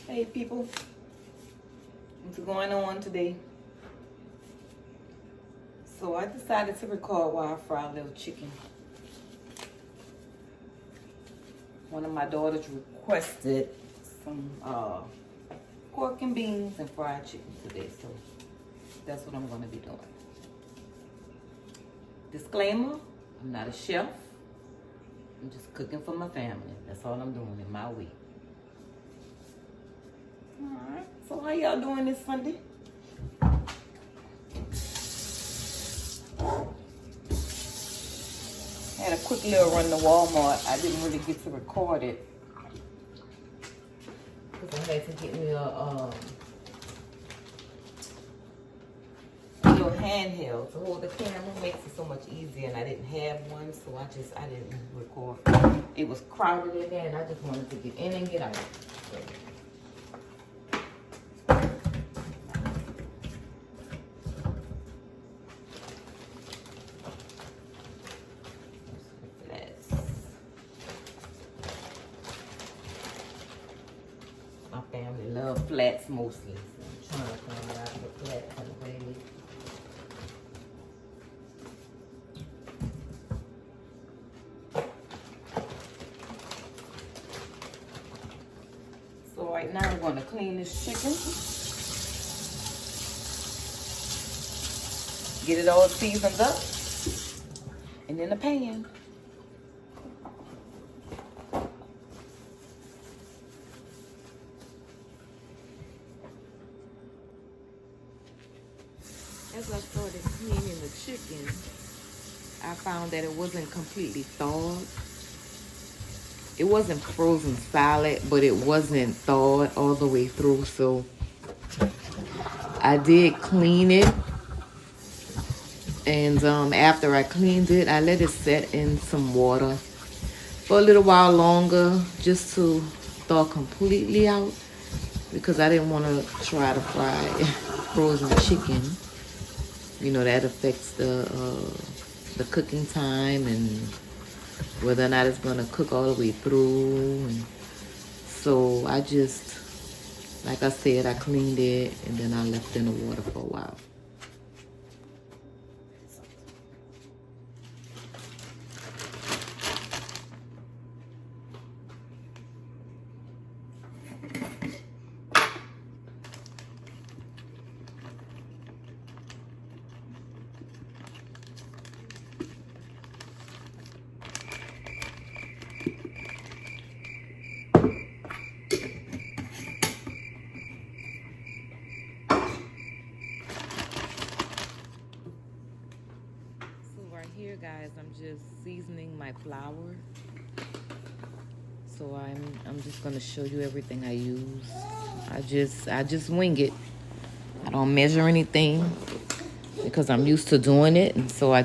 Hey people, what's going on today? So I decided to record while I fry a little chicken. One of my daughters requested some pork and beans and fried chicken today, so that's what I'm going to be doing. Disclaimer, I'm not a chef. I'm just cooking for my family. That's all I'm doing in my week. Alright, so how y'all doing this Sunday? Had a quick little run to Walmart. I didn't really get to record it because I had to get me a little handheld to hold the camera. Makes it so much easier, and I didn't have one, so I didn't record. It was crowded in there, and I just wanted to get in and get out. So. My family love flats mostly, so I'm trying to find out the flats and the way. So right now I'm going to clean this chicken. Get it all seasoned up. And in a pan. As I started cleaning the chicken, I found that it wasn't completely thawed. It wasn't frozen solid, but it wasn't thawed all the way through. So I did clean it. And after I cleaned it, I let it set in some water for a little while longer just to thaw completely out, because I didn't want to try to fry frozen chicken. You know, that affects the cooking time and whether or not it's going to cook all the way through. And so I just, like I said, I cleaned it and then I left it in the water for a while. Here, guys, I'm just seasoning my flour. So I'm just gonna show you everything I use. I just wing it. I don't measure anything because I'm used to doing it, and so I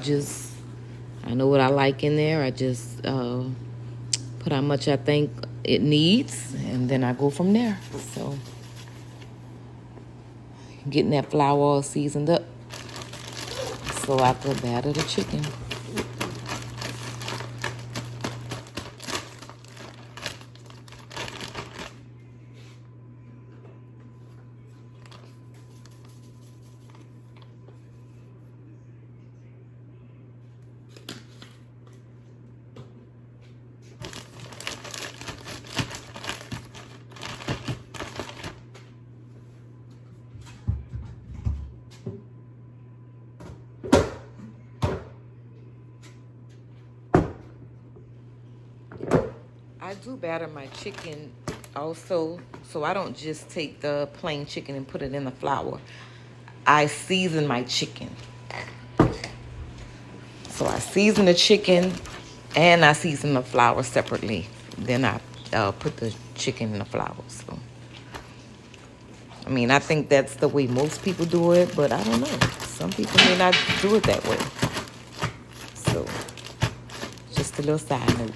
know what I like in there. I just put how much I think it needs, and then I go from there. So getting that flour all seasoned up so I could batter the chicken. I do batter my chicken also, so I don't just take the plain chicken and put it in the flour. I season my chicken. So I season the chicken and I season the flour separately. Then I put the chicken in the flour. So, I mean, I think that's the way most people do it, but I don't know. Some people may not do it that way. So, just a little side note.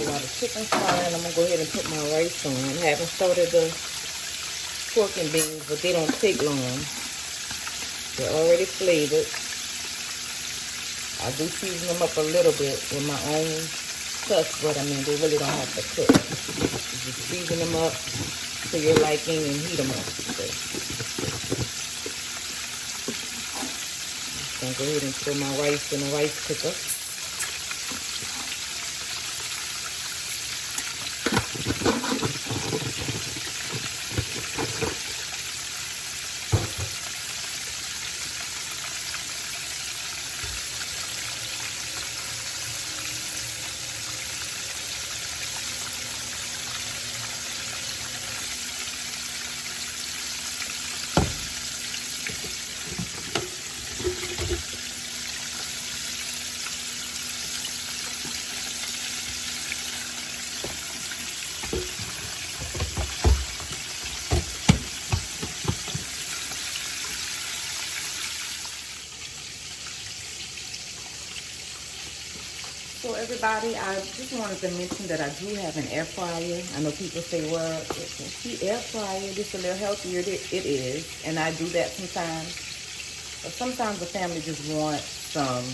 while the chicken's frying, I'm going to go ahead and put my rice on. I haven't started the pork and beans, but they don't take long. They're already flavored. I do season them up a little bit with my own stuff, but I mean, they really don't have to cook. Just season them up to your liking and heat them up. So, I'm going to go ahead and throw my rice in the rice cooker. So everybody, I just wanted to mention that I do have an air fryer. I know people say, well, the air fryer, it's a little healthier. It is, and I do that sometimes. But sometimes the family just wants some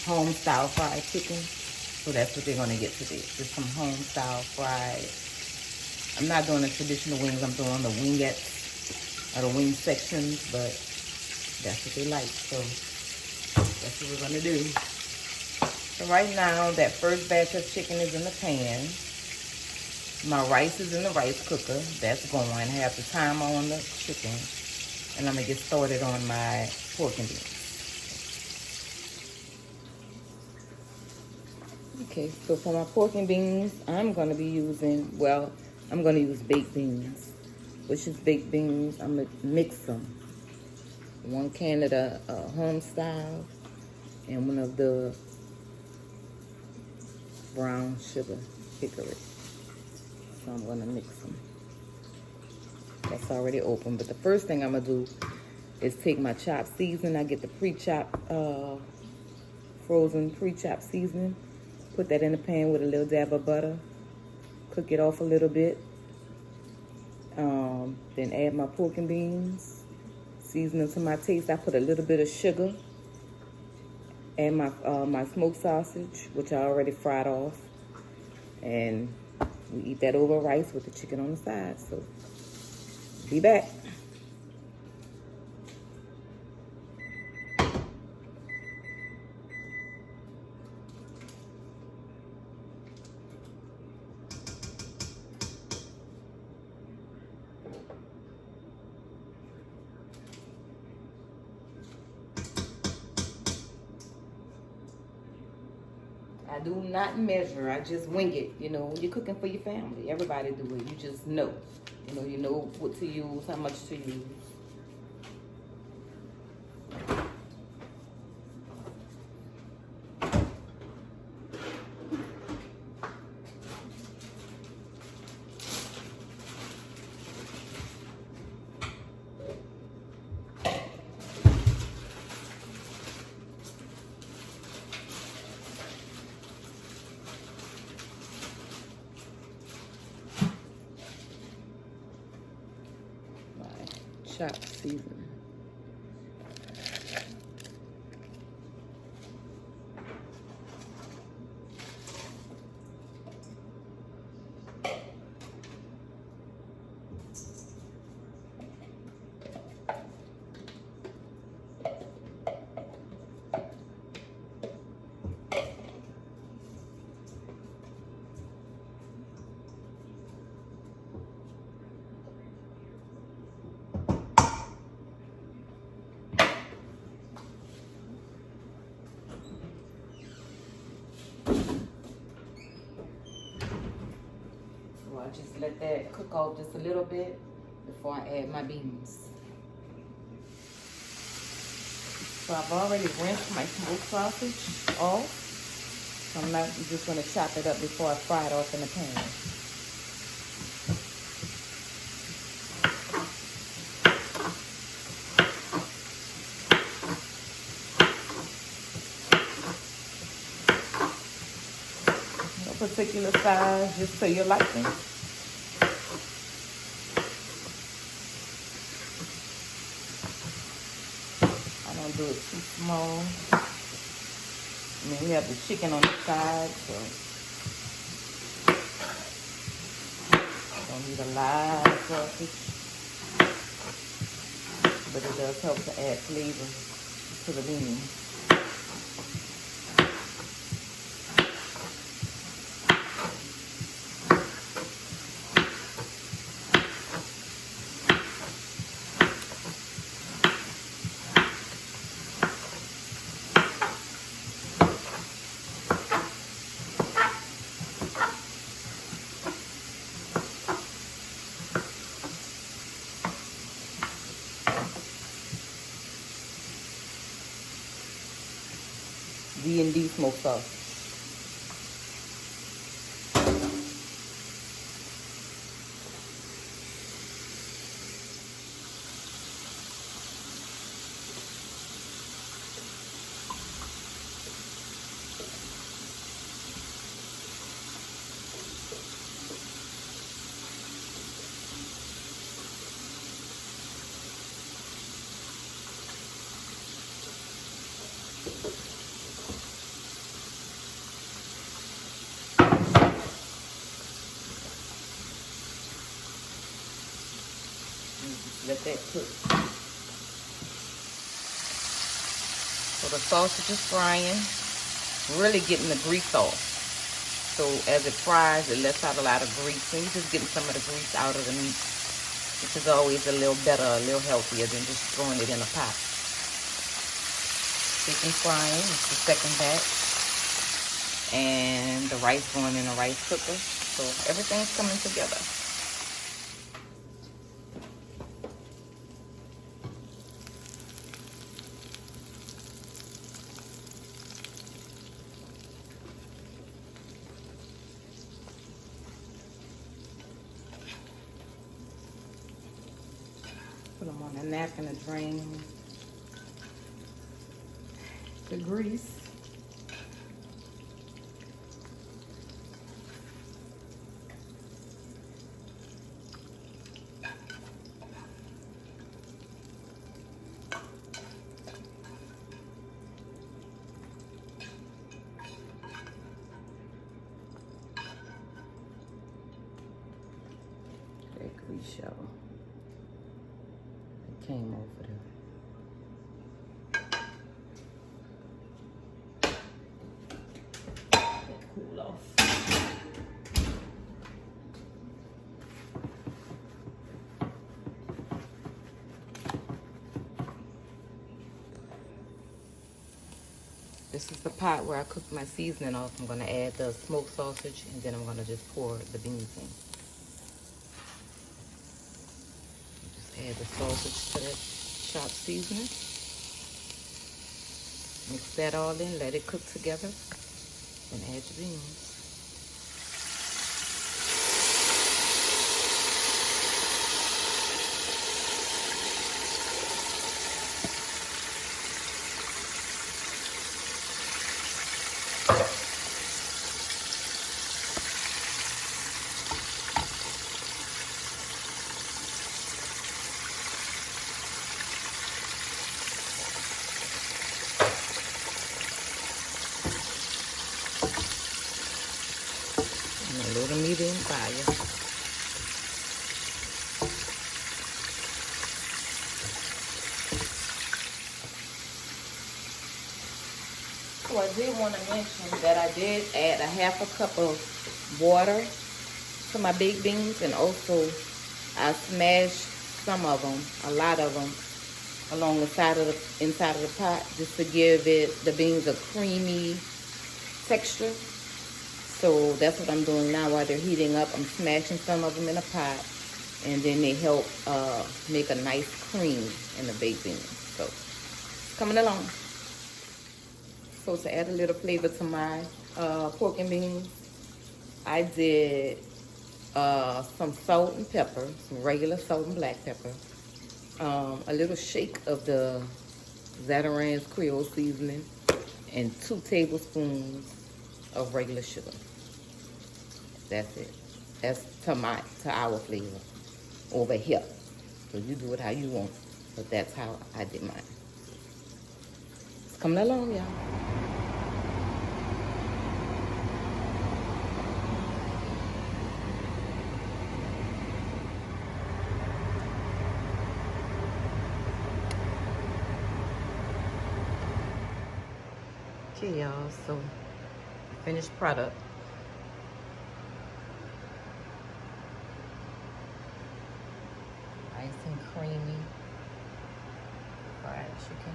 home-style fried chicken. So that's what they're going to get today, just some home-style fried. I'm not doing the traditional wings. I'm doing the wingettes or the wing sections, but that's what they like. So that's what we're going to do. So right now, that first batch of chicken is in the pan. My rice is in the rice cooker. That's going. I have the timer on the chicken. And I'm going to get started on my pork and beans. Okay, so for my pork and beans, I'm going to be using, well, I'm going to use baked beans. Which is baked beans. I'm going to mix them. 1 can of the home style and 1 of the brown sugar hickory. So I'm going to mix them. That's already open. But the first thing I'm going to do is take my chopped seasoning. I get the pre-chopped, frozen pre-chopped seasoning. Put that in the pan with a little dab of butter. Cook it off a little bit. Then add my pork and beans. Seasoning to my taste. I put a little bit of sugar. Add my smoked sausage, which I already fried off. And we eat that over rice with the chicken on the side. So, be back. I do not measure. I just wing it. You know, you're cooking for your family. Everybody do it. You just know. You know what to use, how much to use. Chopped seasoning. I just let that cook off just a little bit before I add my beans. So I've already rinsed my smoked sausage off. So I'm just going to chop it up before I fry it off in the pan. particular size, just to your liking. I don't do it too small. I mean, we have the chicken on the side, so don't need a lot of sausage. But it does help to add flavor to the beans. D&D smoked sauce. Let that cook. So the sausage is frying, really getting the grease off. So as it fries, it lets out a lot of grease, and you're just getting some of the grease out of the meat, which is always a little better, a little healthier than just throwing it in a pot. Chicken frying, it's the second batch, and the rice going in a rice cooker. So everything's coming together. Put them on a napkin to drain the grease. That grease shower. Came over there. Cool off. This is the pot where I cook my seasoning off. I'm going to add the smoked sausage, and then I'm going to just pour the beans in. Add the sausage to that chopped seasoning. Mix that all in, let it cook together, and add your beans. A little medium fire. So I did want to mention that I did add a half a cup of water to my baked beans, and also I smashed some of them, a lot of them, along the side of the inside of the pot, just to give the beans a creamy texture. So that's what I'm doing now while they're heating up. I'm smashing some of them in a pot, and then they help make a nice cream in the baked beans. So, coming along. So to add a little flavor to my pork and beans, I did some salt and pepper, some regular salt and black pepper, a little shake of the Zatarans Creole seasoning, and 2 tablespoons of regular sugar. That's it. That's to our flavor over here. So you do it how you want, but that's how I did mine. It's coming along, y'all. Okay, y'all, so finished product. Nice and creamy fried chicken.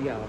Y'all,